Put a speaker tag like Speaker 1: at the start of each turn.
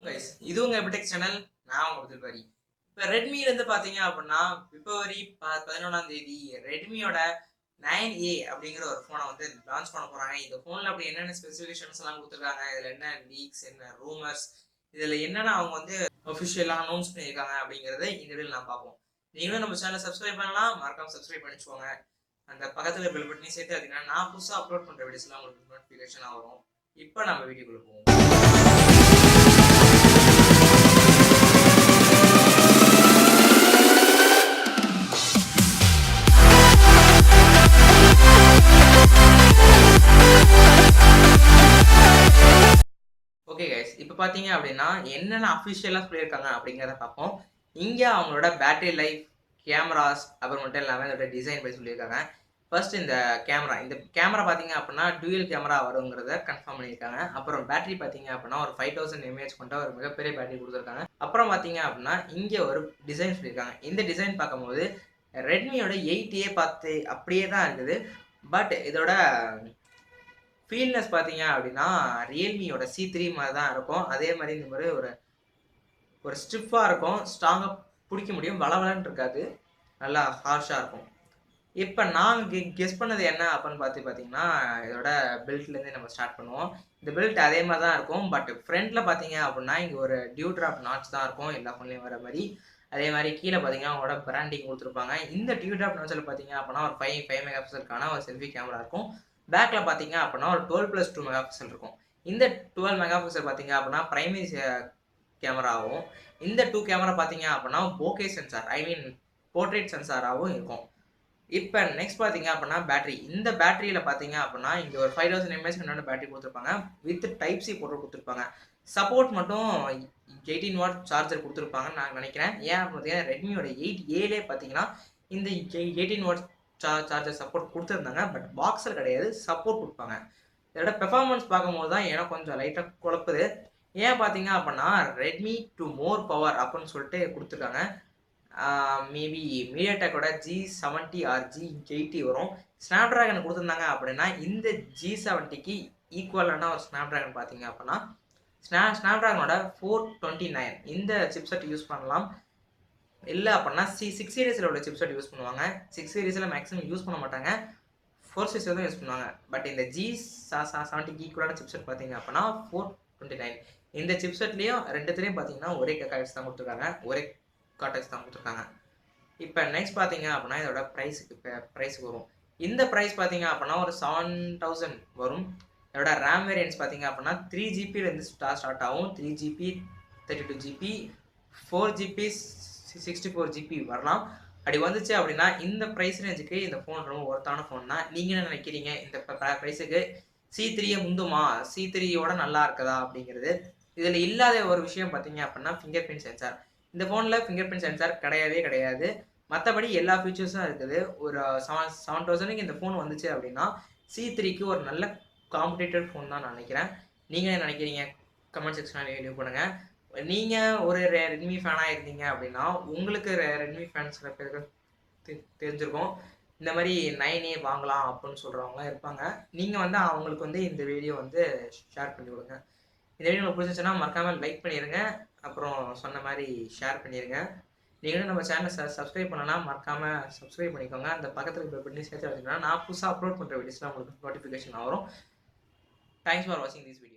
Speaker 1: guys, இது உங்க MediaTek channel. நான் உங்க திருப்பதி. இப்போ ரெட்மில இருந்து பாத்தீங்க அப்படின்னா பிப்ரவரி 11ஆம் தேதி ரெட்மியோட 9A அப்படிங்கிற ஒரு போனை வந்து லான்ச் பண்ண போறாங்க. இந்த போன்ல அப்படி என்னென்ன ஸ்பெசிஃபிகேஷன்ஸ் எல்லாம் கொடுத்துருக்காங்க, இதுல என்ன லீக்ஸ், என்ன ரூமர்ஸ், இதுல என்னென்ன அவங்க வந்து ஒஃபிஷியலா அனௌன்ஸ் பண்ணியிருக்காங்க அப்படிங்கறத இந்த வீடியோல நான் பார்ப்போம். நீங்களும் நம்ம சேனலை சப்ஸ்கிரைப் பண்ணலாம், மறக்காம சப்ஸ்கிரைப் பண்ணிச்சுக்கோங்க. அந்த பக்கத்துல பெல் பட்டனையும் சேர்த்து அதுக்கு நான் புதுசா அப்லோட் பண்ற வீடியோஸ்லாம் உங்களுக்கு நோட்டிஃபிகேஷன் வரும். இப்போ நம்ம வீடியோக்குள்ள போவோம். ஓகே கைஸ், இப்போ பார்த்தீங்க அப்படின்னா என்னென்ன அஃபிஷியலாக சொல்லியிருக்காங்க அப்படிங்கிறத பார்ப்போம். இங்கே அவங்களோட பேட்டரி லைஃப், கேமராஸ், அப்புறம் மட்டும் இல்லாமல் இதோட டிசைன் பற்றி சொல்லியிருக்காங்க. ஃபர்ஸ்ட் இந்த கேமரா பார்த்தீங்க அப்படின்னா டூயல் கேமரா வருங்கிறத கன்ஃபார்ம் பண்ணியிருக்காங்க. அப்புறம் பேட்டரி பார்த்தீங்க அப்படின்னா ஒரு 5000 mAh கொண்ட ஒரு மிகப்பெரிய பேட்டரி கொடுத்துருக்காங்க. அப்புறம் பார்த்தீங்க அப்படின்னா இங்கே ஒரு டிசைன் சொல்லியிருக்காங்க. இந்த டிசைன் பார்க்கும்போது ரெட்மியோட 8A பார்த்து அப்படியே தான் இருக்குது. பட் இதோட ஃபீல்னஸ் பார்த்தீங்க அப்படின்னா ரியல்மியோட C3 மாதிரி தான் இருக்கும். அதே மாதிரி இந்த மாதிரி ஒரு ஸ்டிஃபாக இருக்கும், ஸ்ட்ராங்காக பிடிக்க முடியும், வளவலன்னு இருக்காது, நல்லா ஹார்ஷாக இருக்கும். இப்போ நாங்கள் கெஸ் பண்ணது என்ன அப்படின்னு பார்த்தீங்கன்னா இதோட பெல்ட்லேருந்து நம்ம ஸ்டார்ட் பண்ணுவோம். இந்த பெல்ட் அதே மாதிரி தான் இருக்கும். பட் ஃப்ரண்ட்டில் பார்த்தீங்க அப்படின்னா இங்கே ஒரு டியூ ட்ராப் நாட்ச் தான் இருக்கும் எல்லா ஃபோன்லேயும் வர மாதிரி. அதே மாதிரி கீழே பார்த்தீங்கன்னா அவங்களோட பிராண்டிங் கொடுத்துருப்பாங்க. இந்த டியூ ட்ராப் நாட்சில் பார்த்தீங்க அப்படின்னா ஒரு 5 மெகாபிக்சலுக்கான ஒரு செல்ஃபி கேமரா இருக்கும். பேக்கில் பார்த்தீங்க அப்படின்னா ஒரு 12+2 மெகாபிக்சல் இருக்கும். இந்த 12 மெகாபிக்சல் பார்த்தீங்க அப்படின்னா பிரைமரி கேமராவும், இந்த 2 கேமரா பார்த்தீங்க அப்படின்னா போகே சென்சார், போர்ட்ரேட் சென்சாராகவும் இருக்கும். இப்போ நெக்ஸ்ட் பார்த்தீங்க அப்படின்னா பேட்டரி. இந்த பேட்டரியில் பார்த்தீங்க அப்படின்னா இங்கே ஒரு 5000 mAh கொண்ட பேட்டரி கொடுத்துருப்பாங்க. வித் டைப் சி போட்டு கொடுத்துருப்பாங்க. சப்போர்ட் மட்டும் 18 வாட் சார்ஜர் கொடுத்துருப்பாங்கன்னு நான் நினைக்கிறேன். ஏன் பார்த்தீங்கன்னா ரெட்மியோட 8Aலே பார்த்தீங்கன்னா இந்த 18 வாட் சார்ஜர் சப்போர்ட் கொடுத்துருந்தாங்க. பட் பாக்ஸில் கிடையாது, சப்போர்ட் கொடுப்பாங்க. இதோட பெர்ஃபார்மன்ஸ் பார்க்கும்போது தான் எனக்கு கொஞ்சம் லைட்டாக குழப்புது. ஏன் பார்த்தீங்க அப்படின்னா ரெட்மி டு மோர் பவர் அப்படின்னு சொல்லிட்டு கொடுத்துருக்காங்க. மேபி மீடியாடெக்கோட G70 ஆர் G80 வரும். ஸ்னாப்ட்ராகன் கொடுத்துருந்தாங்க அப்படின்னா இந்த G70க்கு ஈக்குவலான ஒரு ஸ்னாப்ட்ராகன் பார்த்தீங்க அப்படின்னா ஸ்னாப்ட்ராகனோட 429 இந்த சிப்செட் யூஸ் பண்ணலாம். இல்லை அப்படின்னா 6 சீரீஸில் உள்ள சிப்செட் யூஸ் பண்ணுவாங்க. 6 சீரீஸில் மேக்ஸிமம் யூஸ் பண்ண மாட்டாங்க, 4 சீரீஸில் தான் யூஸ் பண்ணுவாங்க. பட் இந்த G70க்கு ஈக்குவலான சிப்செட் பார்த்தீங்க அப்படின்னா 429. இந்த சிப்செட்லேயும் ரெண்டுத்துலேயும் பார்த்தீங்கன்னா ஒரே கார்டெக்ஸ் தான் கொடுத்துருக்காங்க, ஒரே கார்டெக்ஸ் தான் கொடுத்துருக்காங்க. இப்போ நெக்ஸ்ட் பார்த்தீங்க அப்படின்னா இதோட ப்ரைஸுக்கு வரும். இந்த ப்ரைஸ் பார்த்தீங்க அப்படின்னா ஒரு 7000 வரும். இதோட ரேம் வேரியன்ஸ் பார்த்தீங்க அப்படின்னா 3GB ஸ்டார்ட் ஆகும். 3GB, 32GB, 4GB, 64GB வரலாம். அப்படி வந்துச்சு அப்படின்னா இந்த ப்ரைஸ் ரேஞ்சுக்கு இந்த ஃபோன் ரொம்ப ஒர்த்தான ஃபோன் தான். நீங்கள் என்ன நினைக்கிறீங்க? இந்த ப்ரைஸுக்கு C3 முந்துமா, C3யோட நல்லா இருக்குதா அப்படிங்கிறது. இதில் இல்லாத ஒரு விஷயம் பார்த்தீங்க அப்படின்னா ஃபிங்கர் பிரிண்ட் சென்சார். இந்த ஃபோனில் ஃபிங்கர் பிரிண்ட் சென்சார் கிடையாது. மற்றபடி எல்லா ஃபீச்சர்ஸும் இருக்குது. ஒரு 7000க்கு இந்த ஃபோன் வந்துச்சு அப்படின்னா C3க்கு ஒரு நல்ல காம்படிட்டிவ் ஃபோன் தான் நான் நினைக்கிறேன். நீங்கள் என்ன நினைக்கிறீங்க? கமெண்ட் செக்ஷனில் லீவ் பண்ணுங்கள். நீங்கள் ஒரு ரெட்மி ஃபேனாக இருந்தீங்க அப்படின்னா உங்களுக்கு ரெட்மி ஃபேன்ஸ் சில பேருக்கு தெரிஞ்சிருக்கும். இந்த மாதிரி 9A வாங்கலாம் அப்படின்னு சொல்கிறவங்களாம் இருப்பாங்க. நீங்கள் வந்து அவங்களுக்கு வந்து இந்த வீடியோ வந்து ஷேர் பண்ணி கொடுங்க. இந்த வீடியோ உங்களுக்கு பிடிச்சிச்சுன்னா மறக்காமல் லைக் பண்ணிடுங்க. அப்புறம் சொன்ன மாதிரி ஷேர் பண்ணிடுங்க. நீங்களும் நம்ம சேனலை சப்ஸ்கிரைப் பண்ணலாம், மறக்காமல் சப்ஸ்கிரைப் பண்ணிக்கோங்க. அந்த பக்கத்தில் இப்போ பண்ணி சேர்த்து வச்சுக்கோங்க. நான் புதுசாக அப்லோட் பண்ணுற வீடியோஸ்லாம் உங்களுக்கு நோட்டிஃபிகேஷன் வரும். தேங்க்ஸ் ஃபார் வாட்சிங் திஸ் வீடியோ.